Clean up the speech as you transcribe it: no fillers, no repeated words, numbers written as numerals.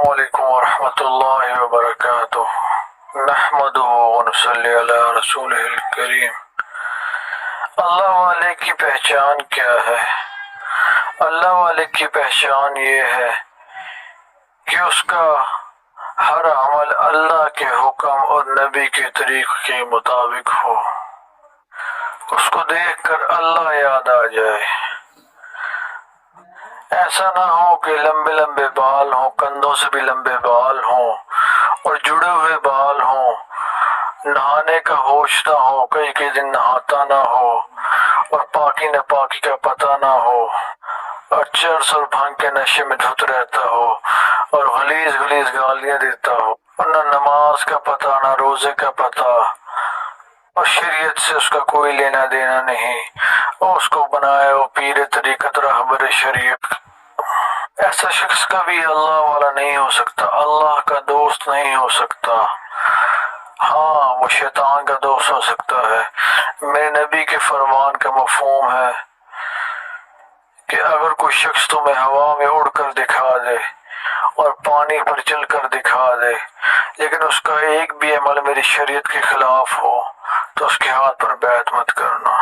علیکم ورحمۃ اللہ وبرکاتہ نحمدہ ونصلی علی رسولہ الکریم۔ اللہ والے کی پہچان کیا ہے؟ اللہ والے کی پہچان یہ ہے کہ اس کا ہر عمل اللہ کے حکم اور نبی کے طریق کے مطابق ہو، اس کو دیکھ کر اللہ یاد آ جائے۔ ایسا نہ ہو کہ لمبے لمبے بال ہوں، کندھوں سے بھی لمبے بال ہوں اور جڑے ہوئے بال ہوں، نہانے کا ہوش نہ ہو، کئی کئی دن نہاتا نہ ہو اور پاکی نہ پاکی کا پتہ نہ ہو، اور چرس اور بھنگ کے نشے میں دھت رہتا ہو اور غلیظ غلیظ گالیاں دیتا ہو، اور نہ نماز کا پتہ نہ روزے کا پتہ، اور شریعت سے اس کا کوئی لینا دینا نہیں، اور اس کو بنائے وہ پیر طریقت رہبر شریعت۔ ایسا شخص کبھی اللہ والا نہیں ہو سکتا، اللہ کا دوست نہیں ہو سکتا۔ ہاں، وہ شیطان کا دوست ہو سکتا ہے۔ میرے نبی کے فرمان کا مفہوم ہے کہ اگر کوئی شخص تمہیں ہوا میں اڑ کر دکھا دے اور پانی پر چل کر دکھا دے لیکن اس کا ایک بھی عمل میری شریعت کے خلاف ہو تو اس کے ہاتھ پر بیعت مت کرنا۔